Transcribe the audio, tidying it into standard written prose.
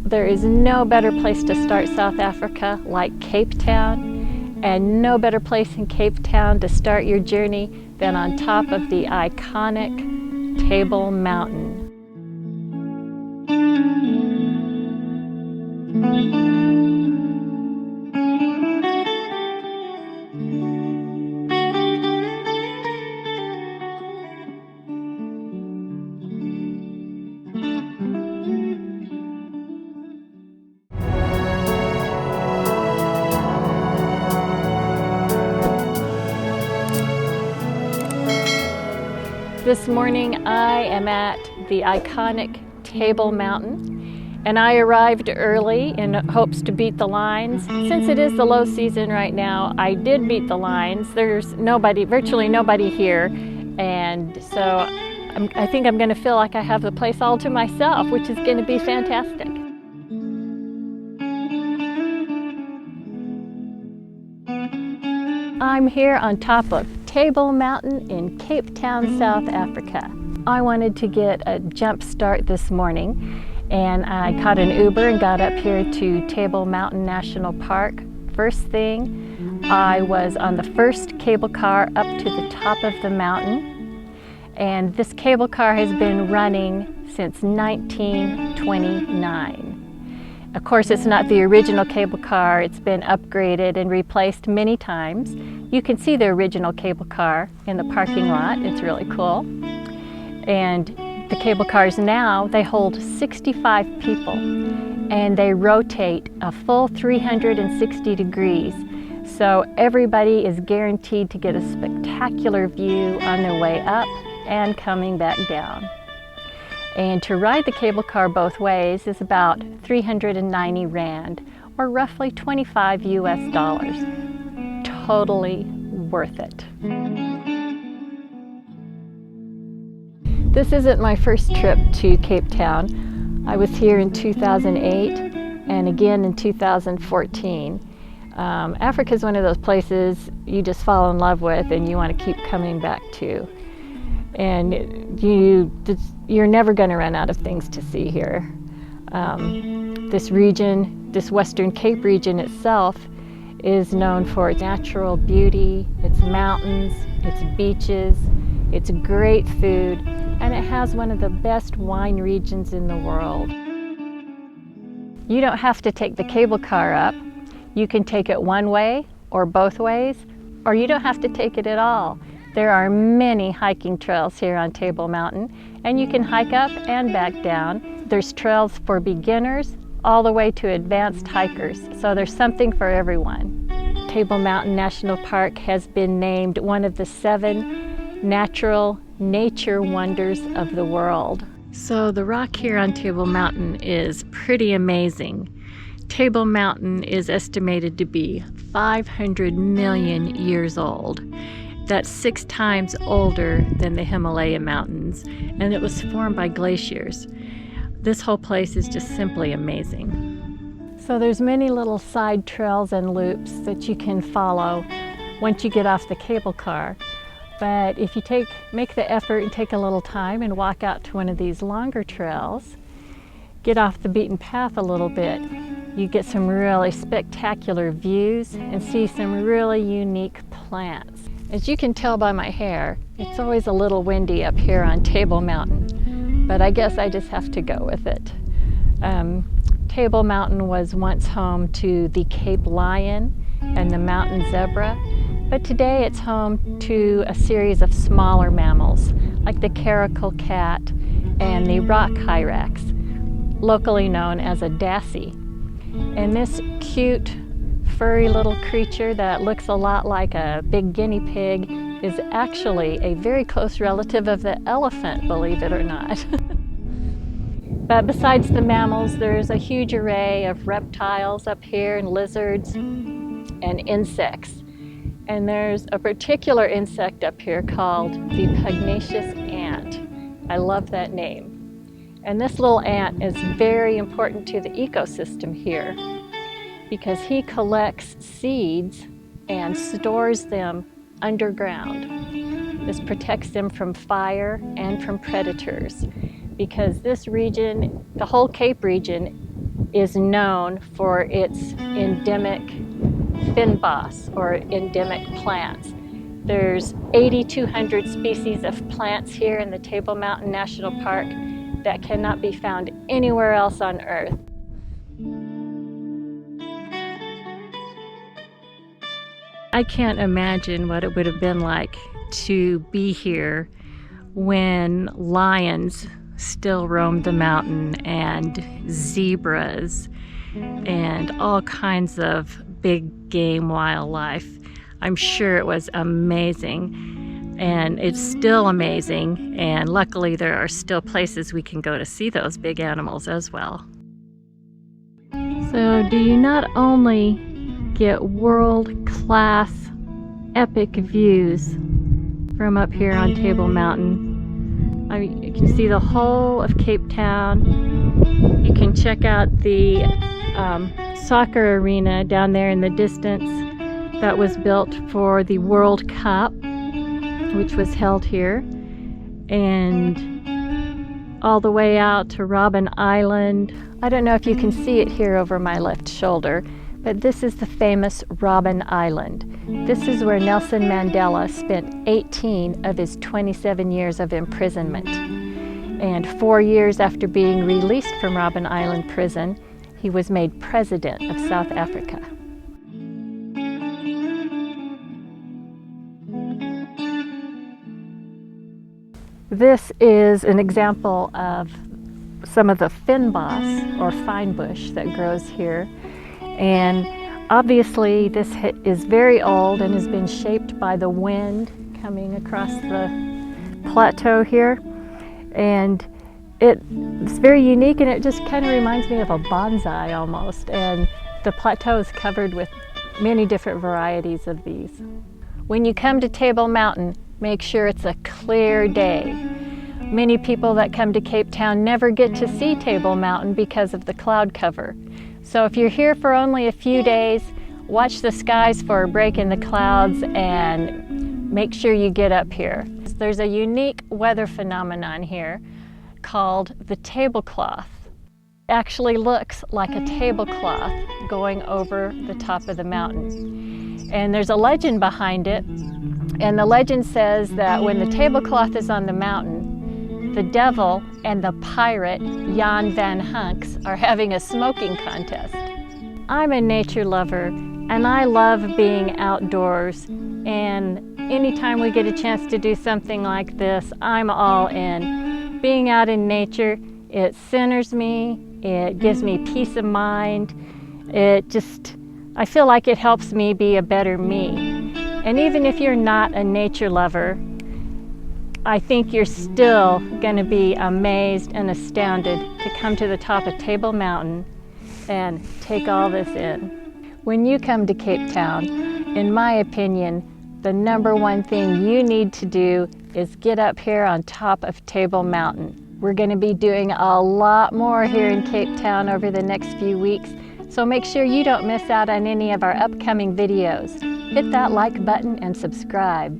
There is no better place to start South Africa like Cape Town, and no better place in Cape Town to start your journey than on top of the iconic Table Mountain. This morning I am at the iconic Table Mountain, and I arrived early in hopes to beat the lines. Since it is the low season right now, I did beat the lines. There's nobody, virtually nobody here, and so I think I'm going to feel like I have the place all to myself, which is going to be fantastic. I'm here on top of Table Mountain in Cape Town, South Africa. I wanted to get a jump start this morning, and I caught an Uber and got up here to Table Mountain National Park. First thing, I was on the first cable car up to the top of the mountain, and this cable car has been running since 1929. Of course, it's not the original cable car. It's been upgraded and replaced many times. You can see the original cable car in the parking lot. It's really cool. And the cable cars now, they hold 65 people, and they rotate a full 360 degrees. So everybody is guaranteed to get a spectacular view on their way up and coming back down. And to ride the cable car both ways is about 390 Rand, or roughly 25 US dollars. Totally worth it. This isn't my first trip to Cape Town. I was here in 2008 and again in 2014. Africa is one of those places you just fall in love with and you want to keep coming back to. And you're never going to run out of things to see here. This region, this Western Cape region itself, is known for its natural beauty, its mountains, its beaches, its great food, and it has one of the best wine regions in the world. You don't have to take the cable car up. You can take it one way or both ways, or you don't have to take it at all. There are many hiking trails here on Table Mountain, and you can hike up and back down. There's trails for beginners all the way to advanced hikers, so there's something for everyone. Table Mountain National Park has been named one of the 7 natural nature wonders of the world. So the rock here on Table Mountain is pretty amazing. Table Mountain is estimated to be 500 million years old. That's 6 times older than the Himalaya mountains, and it was formed by glaciers. This whole place is just simply amazing. So there's many little side trails and loops that you can follow once you get off the cable car. But if you make the effort and take a little time and walk out to one of these longer trails, get off the beaten path a little bit, you get some really spectacular views and see some really unique plants. As you can tell by my hair, it's always a little windy up here on Table Mountain, but I guess I just have to go with it. Table Mountain was once home to the Cape lion and the mountain zebra, but today it's home to a series of smaller mammals like the caracal cat and the rock hyrax, locally known as a dassie. And this cute, furry little creature that looks a lot like a big guinea pig is actually a very close relative of the elephant, believe it or not. But besides the mammals, there's a huge array of reptiles up here and lizards and insects. And there's a particular insect up here called the pugnacious ant. I love that name. And this little ant is very important to the ecosystem here because he collects seeds and stores them underground. This protects them from fire and from predators because this region, the whole Cape region, is known for its endemic fynbos, or endemic plants. There's 8,200 species of plants here in the Table Mountain National Park that cannot be found anywhere else on Earth. I can't imagine what it would have been like to be here when lions still roamed the mountain, and zebras, and all kinds of big game wildlife. I'm sure it was amazing, and it's still amazing, and luckily there are still places we can go to see those big animals as well. So do you not only get world-class epic views from up here on Table Mountain? You can see the whole of Cape Town. You can check out the soccer arena down there in the distance that was built for the World Cup, which was held here, and all the way out to Robben Island. I don't know if you can see it here over my left shoulder, but this is the famous Robben Island. This is where Nelson Mandela spent 18 of his 27 years of imprisonment. And 4 years after being released from Robben Island prison, he was made president of South Africa. This is an example of some of the fynbos, or fine bush, that grows here. And obviously this is very old and has been shaped by the wind coming across the plateau here. And it's very unique, and it just kind of reminds me of a bonsai almost. And the plateau is covered with many different varieties of these. When you come to Table Mountain, make sure it's a clear day. Many people that come to Cape Town never get to see Table Mountain because of the cloud cover. So if you're here for only a few days, watch the skies for a break in the clouds and make sure you get up here. There's a unique weather phenomenon here called the tablecloth. It actually looks like a tablecloth going over the top of the mountain. And there's a legend behind it, and the legend says that when the tablecloth is on the mountain, the devil and the pirate Jan van Hunks are having a smoking contest. I'm a nature lover, and I love being outdoors, and anytime we get a chance to do something like this, I'm all in. Being out in nature, it centers me, it gives me peace of mind, I feel like it helps me be a better me. And even if you're not a nature lover, I think you're still going to be amazed and astounded to come to the top of Table Mountain and take all this in. When you come to Cape Town, in my opinion, the number one thing you need to do is get up here on top of Table Mountain. We're going to be doing a lot more here in Cape Town over the next few weeks, so make sure you don't miss out on any of our upcoming videos. Hit that like button and subscribe.